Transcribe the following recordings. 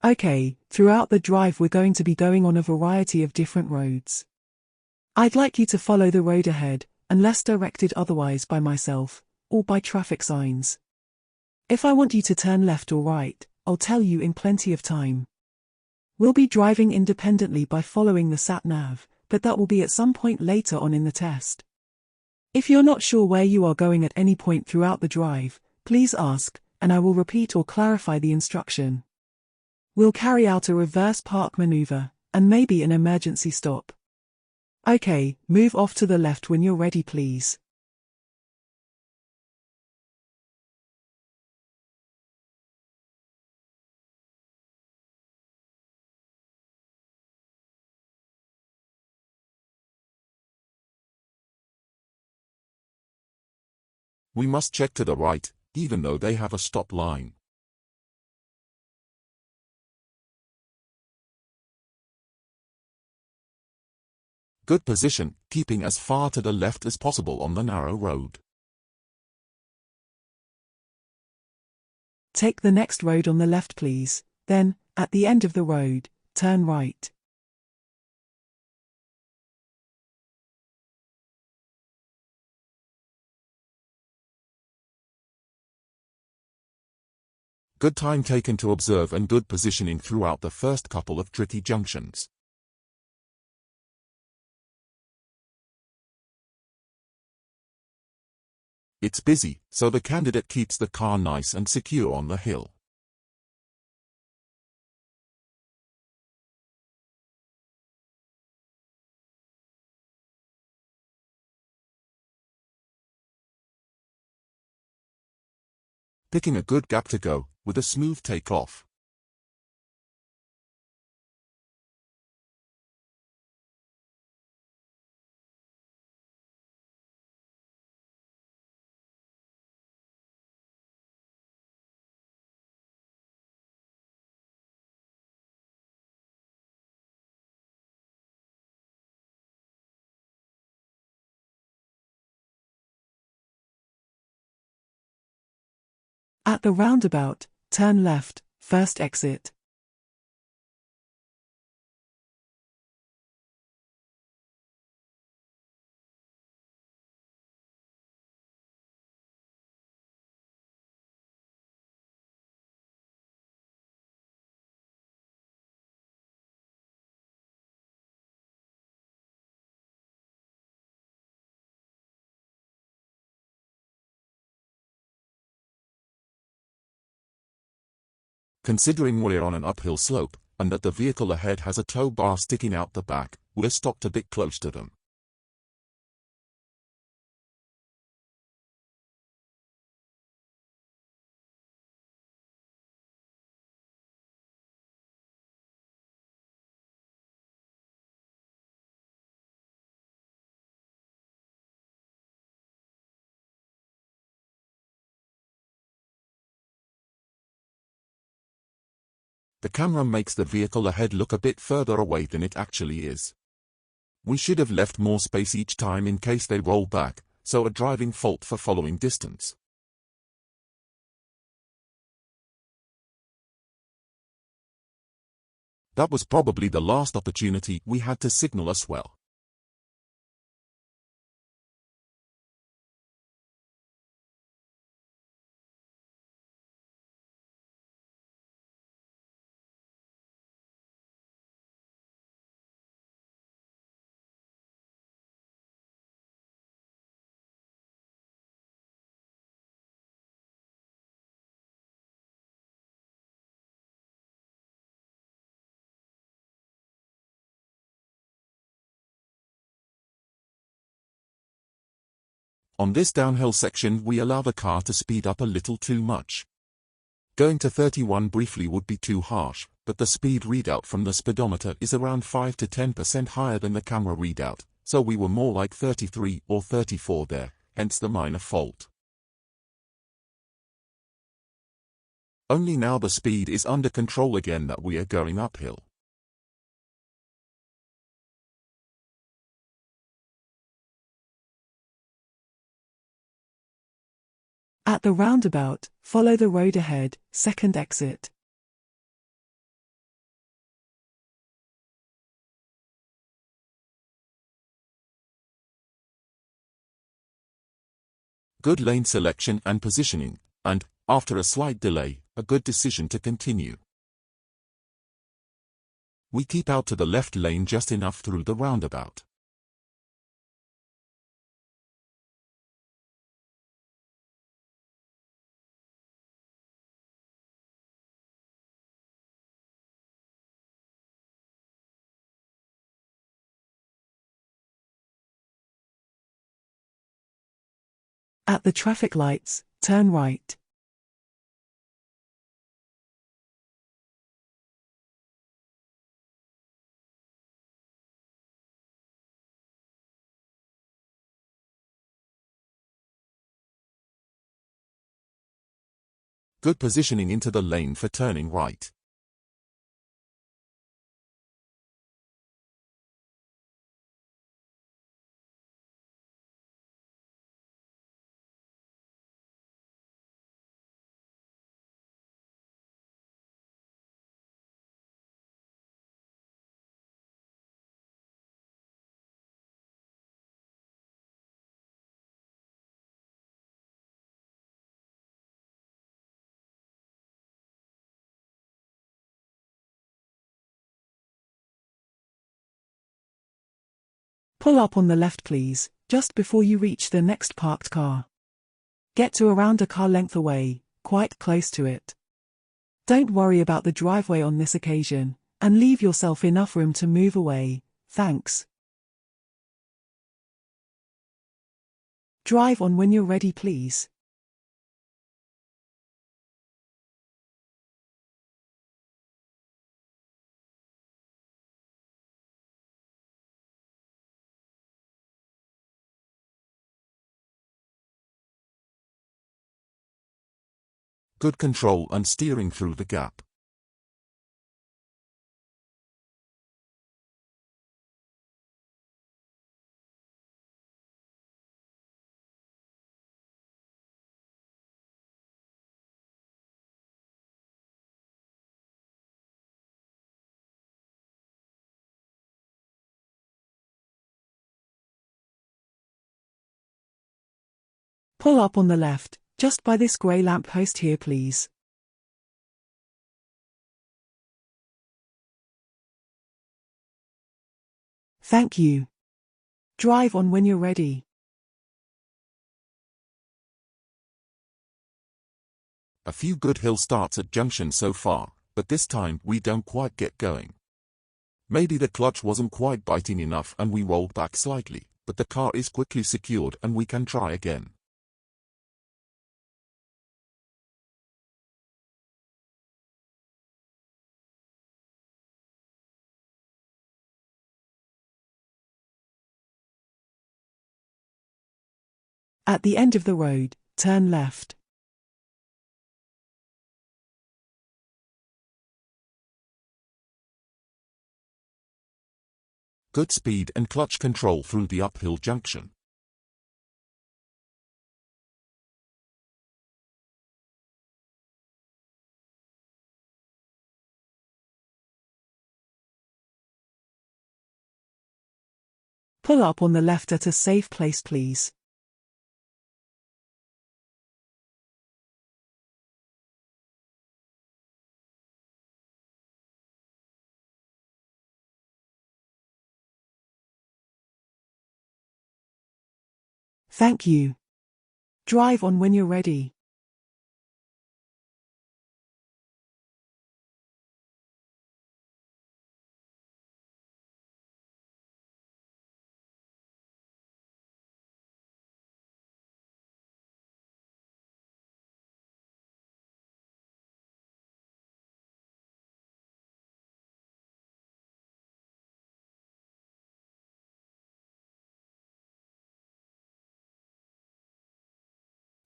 Okay, throughout the drive we're going to be going on a variety of different roads. I'd like you to follow the road ahead, unless directed otherwise by myself, or by traffic signs. If I want you to turn left or right, I'll tell you in plenty of time. We'll be driving independently by following the sat-nav, but that will be at some point later on in the test. If you're not sure where you are going at any point throughout the drive, please ask, and I will repeat or clarify the instruction. We'll carry out a reverse park maneuver, and maybe an emergency stop. Okay, move off to the left when you're ready, please. We must check to the right, even though they have a stop line. Good position, keeping as far to the left as possible on the narrow road. Take the next road on the left, please. Then, at the end of the road, turn right. Good time taken to observe and good positioning throughout the first couple of tricky junctions. It's busy, so the candidate keeps the car nice and secure on the hill. Picking a good gap to go, with a smooth takeoff. At the roundabout, turn left, first exit. Considering we're on an uphill slope, and that the vehicle ahead has a tow bar sticking out the back, we're stopped a bit close to them. The camera makes the vehicle ahead look a bit further away than it actually is. We should have left more space each time in case they roll back, so a driving fault for following distance. That was probably the last opportunity we had to signal us well. On this downhill section we allow the car to speed up a little too much. Going to 31 briefly would be too harsh, but the speed readout from the speedometer is around 5 to 10% higher than the camera readout, so we were more like 33 or 34 there, hence the minor fault. Only now the speed is under control again that we are going uphill. At the roundabout, follow the road ahead, second exit. Good lane selection and positioning, and, after a slight delay, a good decision to continue. We keep out to the left lane just enough through the roundabout. At the traffic lights, turn right. Good positioning into the lane for turning right. Pull up on the left please, just before you reach the next parked car. Get to around a car length away, quite close to it. Don't worry about the driveway on this occasion, and leave yourself enough room to move away, thanks. Drive on when you're ready please. Good control and steering through the gap. Pull up on the left, just by this grey lamp post here please. Thank you. Drive on when you're ready. A few good hill starts at Junctions so far, but this time we don't quite get going. Maybe the clutch wasn't quite biting enough and we rolled back slightly, but the car is quickly secured and we can try again. At the end of the road, turn left. Good speed and clutch control through the uphill junction. Pull up on the left at a safe place please. Thank you. Drive on when you're ready.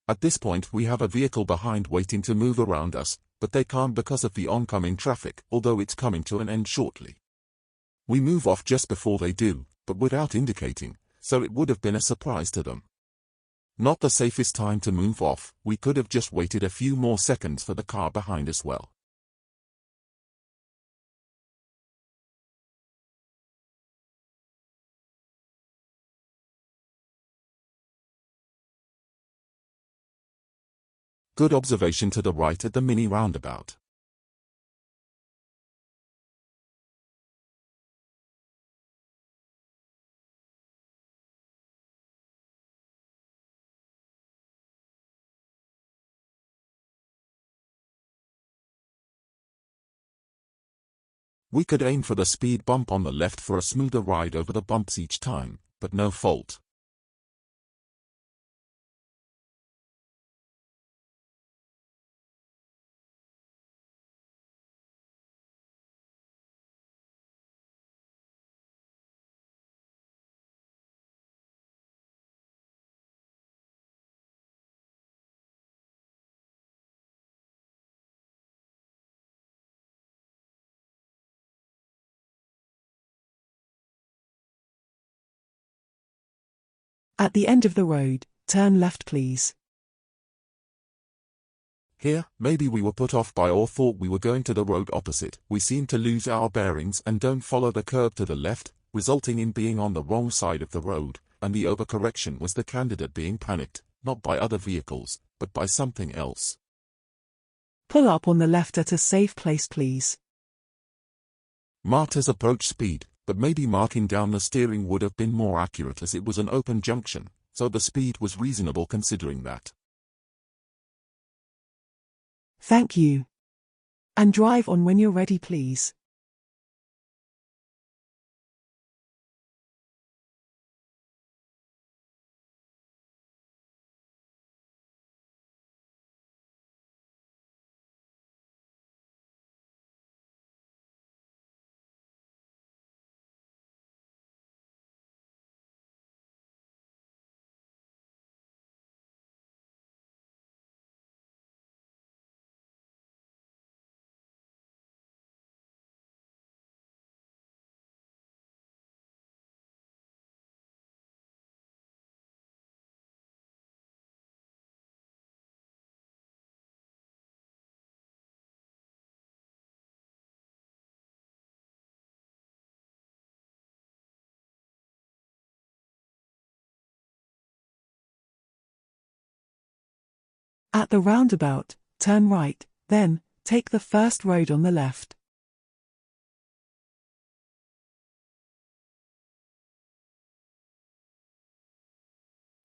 At this point we have a vehicle behind waiting to move around us, but they can't because of the oncoming traffic, although it's coming to an end shortly. We move off just before they do, but without indicating, so it would have been a surprise to them. Not the safest time to move off, we could have just waited a few more seconds for the car behind as well. Good observation to the right at the mini roundabout. We could aim for the speed bump on the left for a smoother ride over the bumps each time, but no fault. At the end of the road, turn left please. Here, maybe we were put off by or thought we were going to the road opposite. We seem to lose our bearings and don't follow the curb to the left, resulting in being on the wrong side of the road, and the overcorrection was the candidate being panicked, not by other vehicles, but by something else. Pull up on the left at a safe place please. Marked as approach speed, but maybe marking down the steering would have been more accurate as it was an open junction, so the speed was reasonable considering that. Thank you. And drive on when you're ready please. At the roundabout, turn right, then, take the first road on the left.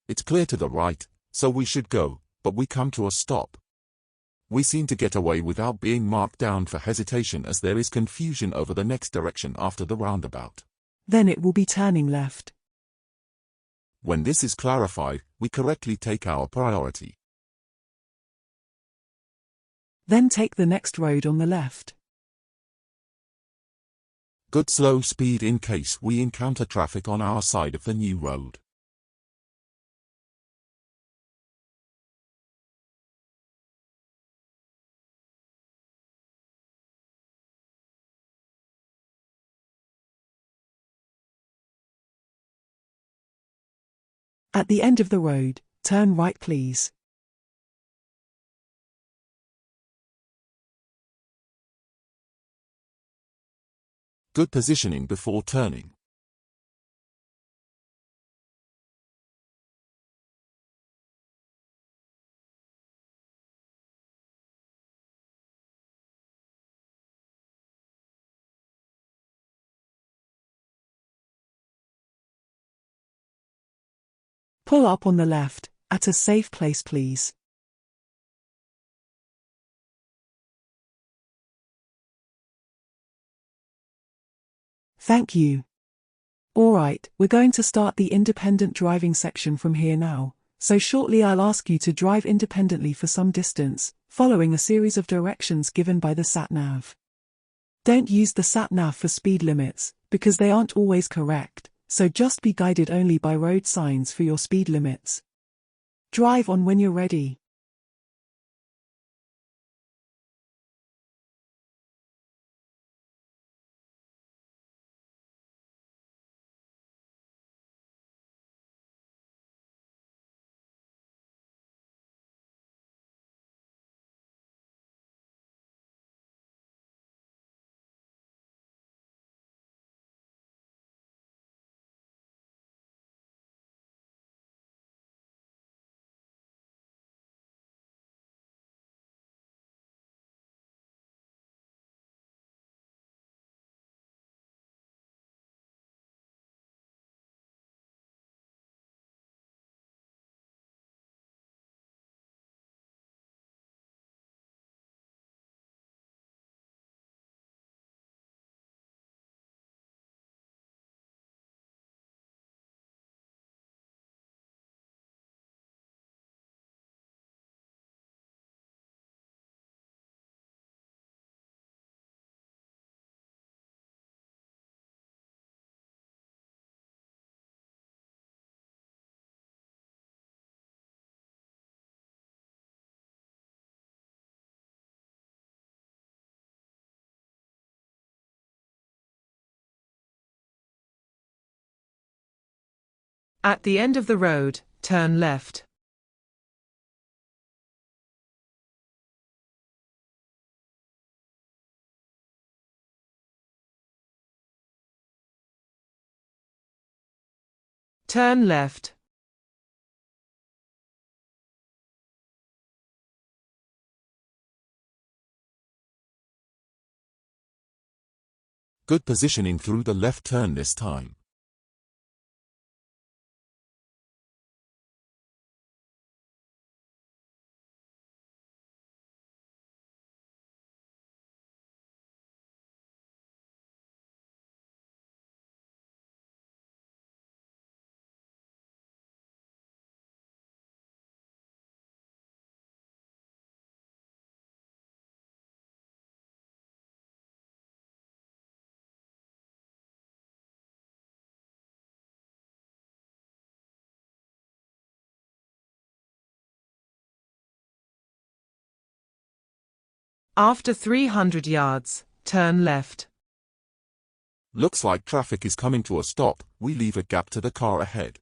It's clear to the right, so we should go, but we come to a stop. We seem to get away without being marked down for hesitation as there is confusion over the next direction after the roundabout. Then it will be turning left. When this is clarified, we correctly take our priority. Then take the next road on the left. Good slow speed in case we encounter traffic on our side of the new road. At the end of the road, turn right please. Good positioning before turning. Pull up on the left, at a safe place please. Thank you. Alright, we're going to start the independent driving section from here now, so shortly I'll ask you to drive independently for some distance, following a series of directions given by the sat-nav. Don't use the sat-nav for speed limits, because they aren't always correct, so just be guided only by road signs for your speed limits. Drive on when you're ready. At the end of the road, turn left. Turn left. Good positioning through the left turn this time. After 300 yards, turn left. Looks like traffic is coming to a stop. We leave a gap to the car ahead.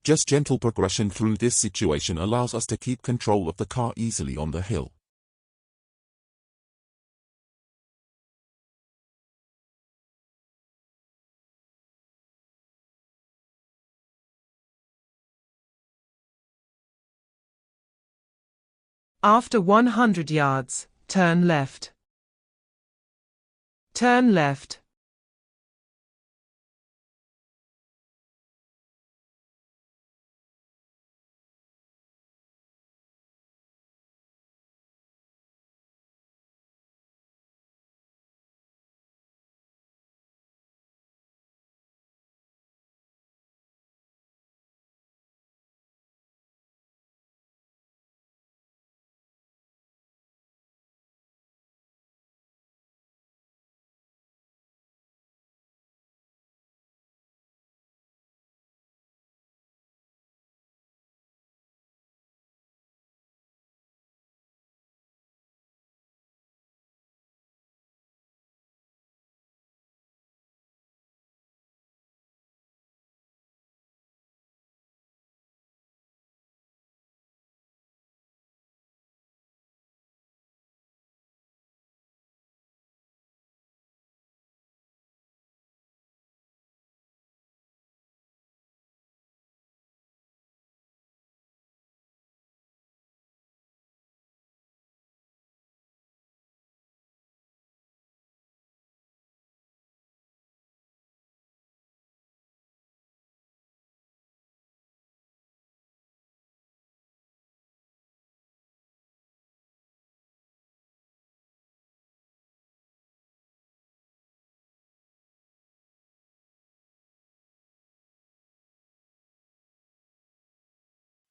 Just gentle progression through this situation allows us to keep control of the car easily on the hill. After 100 yards, turn left. Turn left.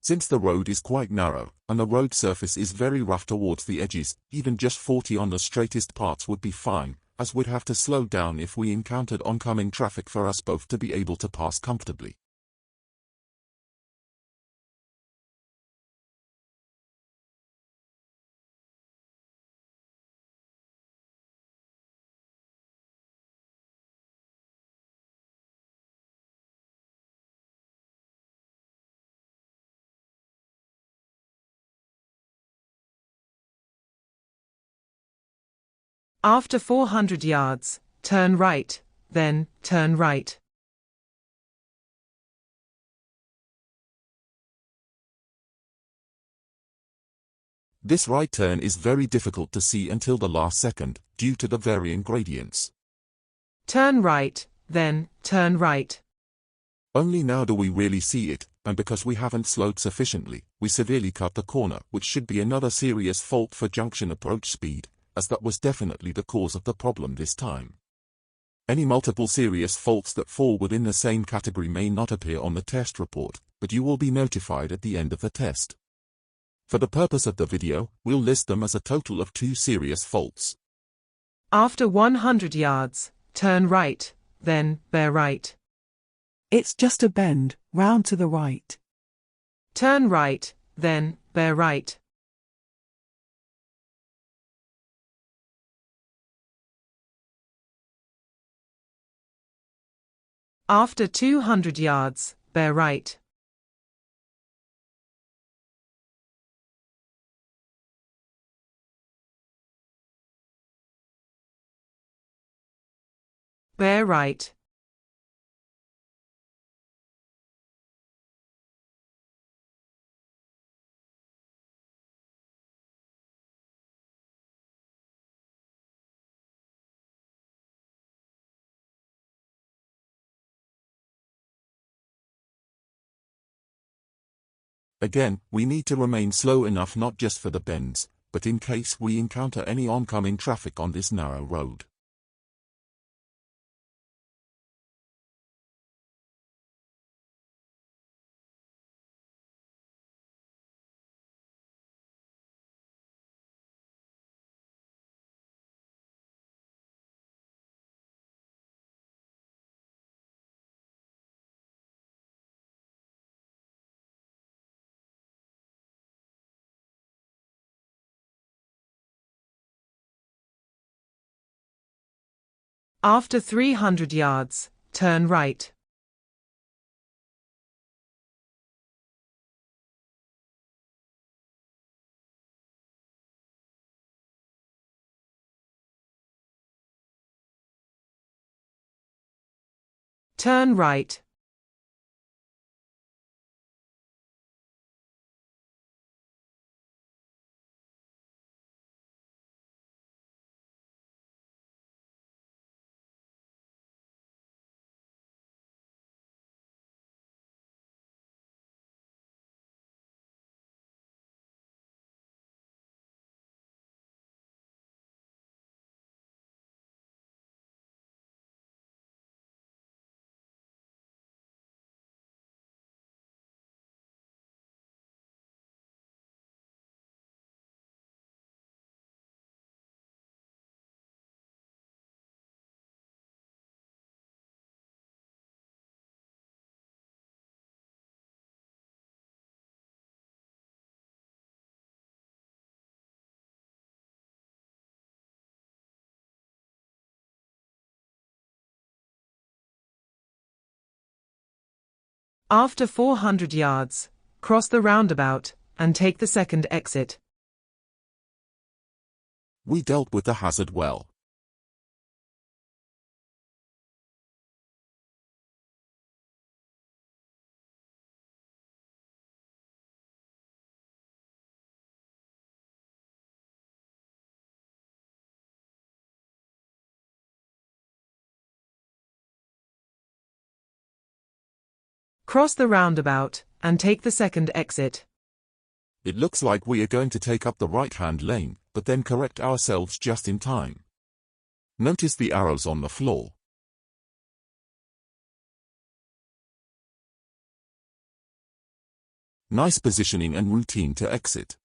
Since the road is quite narrow, and the road surface is very rough towards the edges, even just 40 on the straightest parts would be fine, as we'd have to slow down if we encountered oncoming traffic for us both to be able to pass comfortably. After 400 yards, turn right, then turn right. This right turn is very difficult to see until the last second, due to the varying gradients. Turn right, then turn right. Only now do we really see it, and because we haven't slowed sufficiently, we severely cut the corner, which should be another serious fault for junction approach speed, as that was definitely the cause of the problem this time. Any multiple serious faults that fall within the same category may not appear on the test report, but you will be notified at the end of the test. For the purpose of the video, we'll list them as a total of 2 serious faults. After 100 yards, turn right, then bear right. It's just a bend, round to the right. Turn right, then bear right. After 200 yards, bear right. Bear right. Again, we need to remain slow enough not just for the bends, but in case we encounter any oncoming traffic on this narrow road. After 300 yards, turn right. Turn right. After 400 yards, cross the roundabout and take the second exit. We dealt with the hazard well. Cross the roundabout and take the second exit. It looks like we are going to take up the right-hand lane, but then correct ourselves just in time. Notice the arrows on the floor. Nice positioning and routine to exit.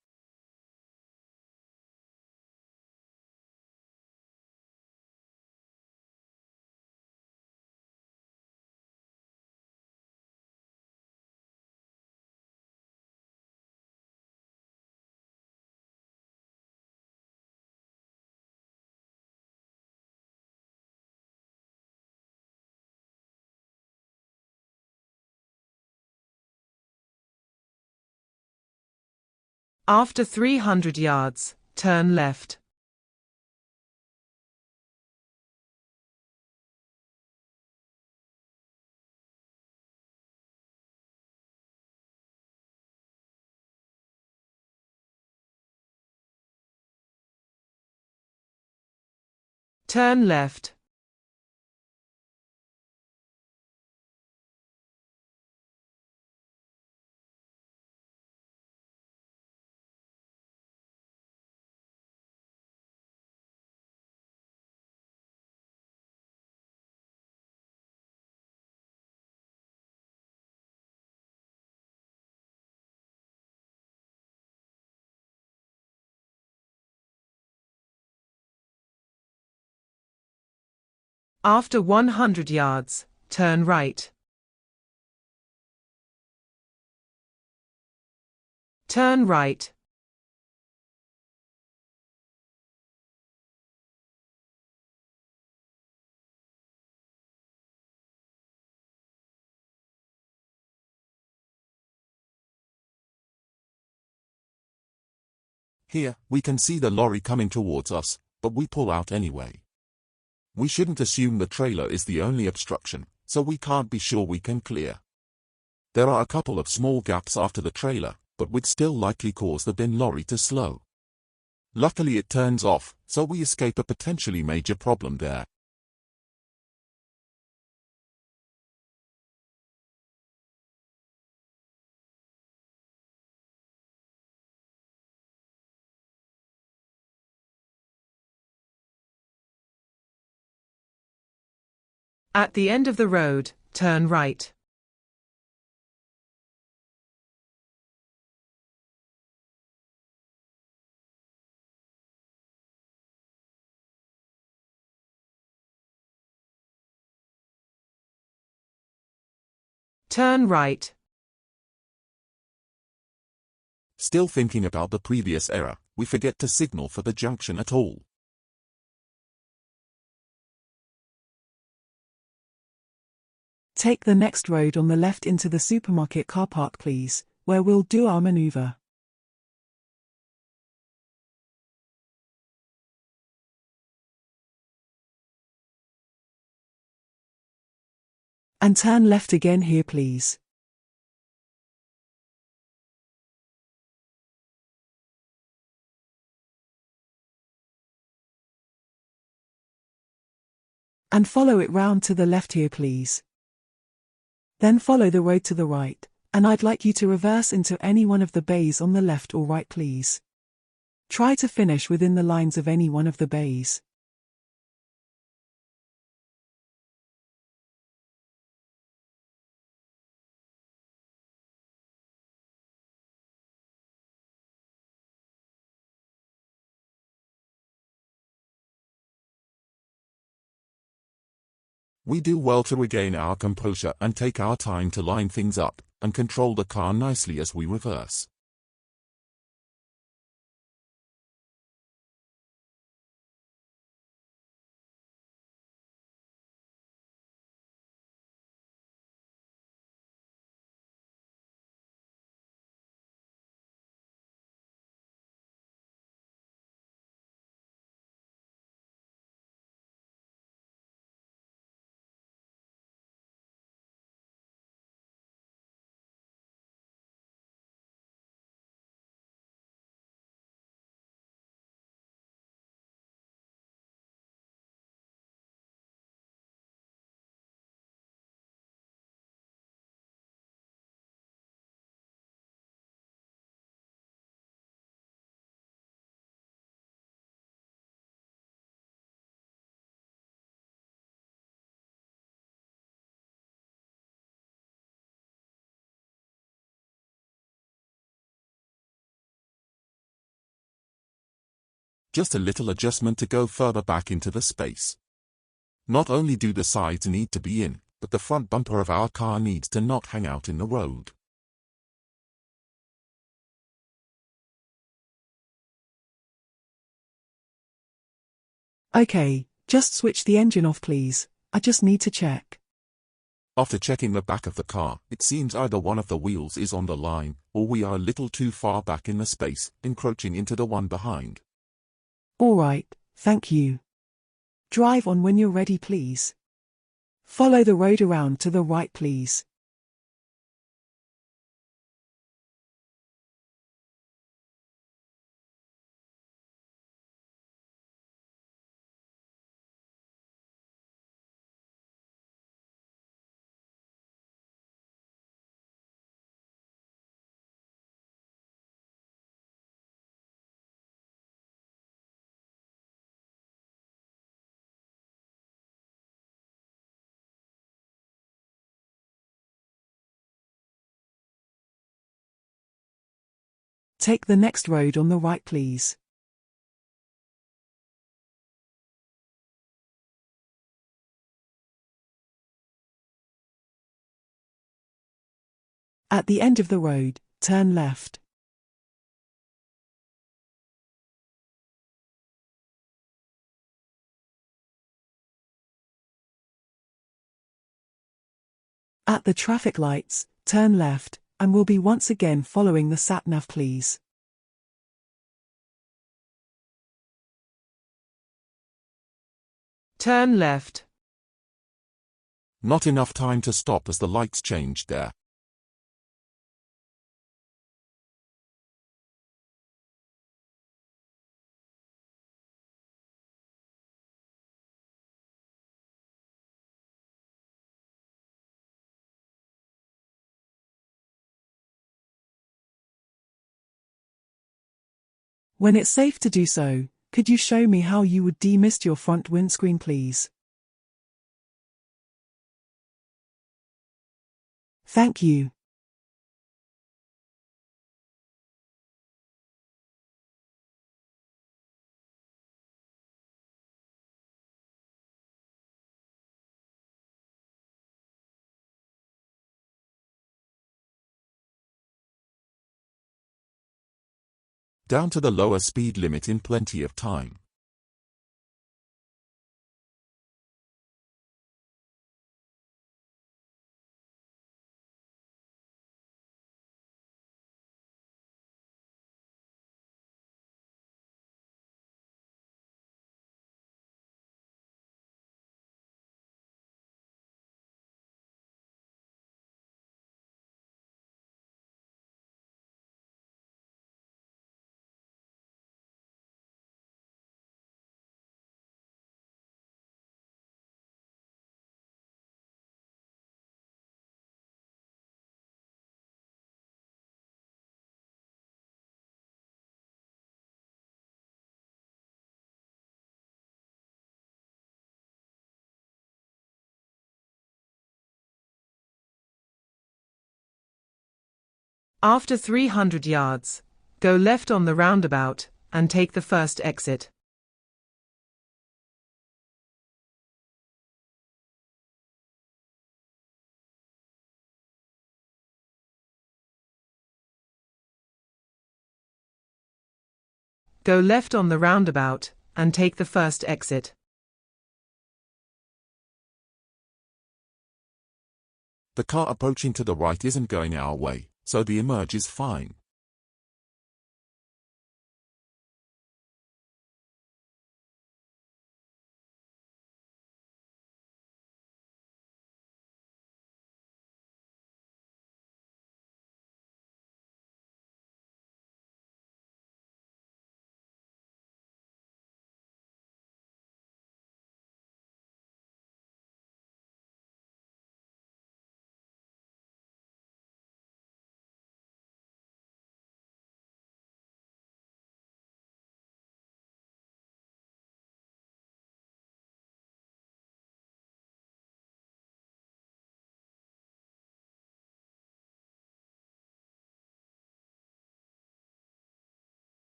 After 300 yards, turn left. Turn left. After 100 yards, turn right. Turn right. Here, we can see the lorry coming towards us, but we pull out anyway. We shouldn't assume the trailer is the only obstruction, so we can't be sure we can clear. There are a couple of small gaps after the trailer, but would still likely cause the bin lorry to slow. Luckily it turns off, so we escape a potentially major problem there. At the end of the road, turn right. Turn right. Still thinking about the previous error, we forget to signal for the junction at all. Take the next road on the left into the supermarket car park please, where we'll do our maneuver. And turn left again here please. And follow it round to the left here please. Then follow the road to the right, and I'd like you to reverse into any one of the bays on the left or right please. Try to finish within the lines of any one of the bays. We do well to regain our composure and take our time to line things up, and control the car nicely as we reverse. Just a little adjustment to go further back into the space. Not only do the sides need to be in, but the front bumper of our car needs to not hang out in the road. Okay, just switch the engine off please, I just need to check. After checking the back of the car, it seems either one of the wheels is on the line, or we are a little too far back in the space, encroaching into the one behind. Alright, thank you. Drive on when you're ready please. Follow the road around to the right please. Take the next road on the right please. At the end of the road, turn left. At the traffic lights, turn left, and we'll be once again following the sat-nav, please. Turn left. Not enough time to stop as the lights changed there. When it's safe to do so, could you show me how you would demist your front windscreen, please? Thank you. Down to the lower speed limit in plenty of time. After 300 yards, go left on the roundabout, and take the first exit. Go left on the roundabout, and take the first exit. The car approaching to the right isn't going our way, so the emerge is fine.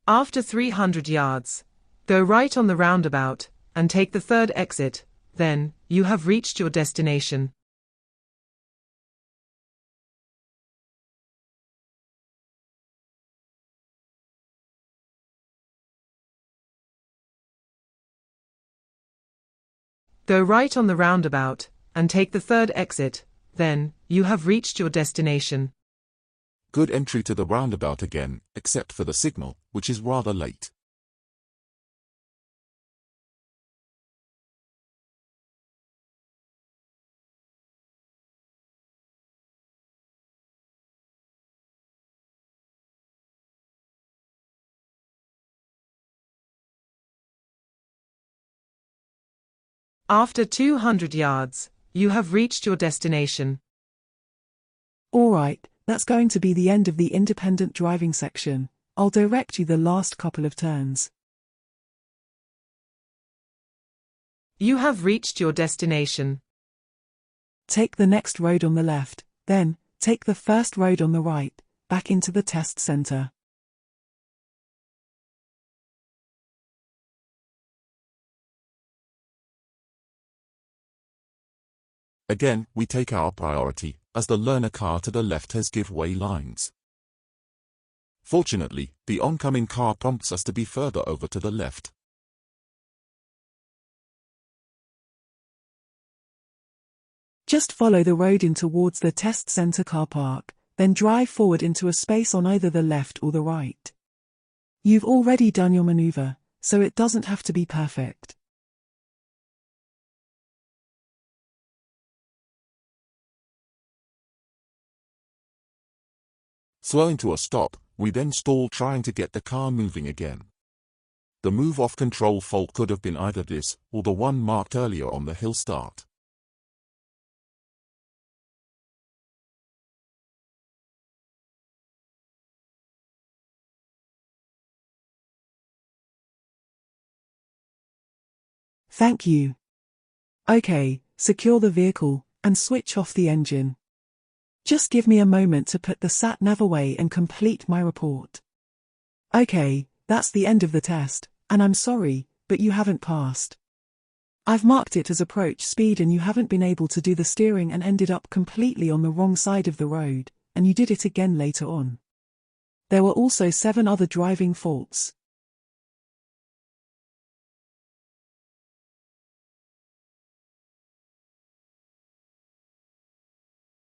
After 300 yards, go right on the roundabout, and take the third exit, then, you have reached your destination. Go right on the roundabout, and take the third exit, then, you have reached your destination. Good entry to the roundabout again, except for the signal, which is rather late. After 200 yards, you have reached your destination. All right, that's going to be the end of the independent driving section. I'll direct you the last couple of turns. You have reached your destination. Take the next road on the left, then, take the first road on the right, back into the test center. Again, we take our priority, as the learner car to the left has give way lines. Fortunately, the oncoming car prompts us to be further over to the left. Just follow the road in towards the test center car park, then drive forward into a space on either the left or the right. You've already done your maneuver, so it doesn't have to be perfect. Slowing to a stop, we then stall trying to get the car moving again. The move-off control fault could have been either this, or the one marked earlier on the hill start. Thank you. Okay, secure the vehicle, and switch off the engine. Just give me a moment to put the sat-nav away and complete my report. Okay, that's the end of the test, and I'm sorry, but you haven't passed. I've marked it as approach speed and you haven't been able to do the steering and ended up completely on the wrong side of the road, and you did it again later on. There were also 7 other driving faults.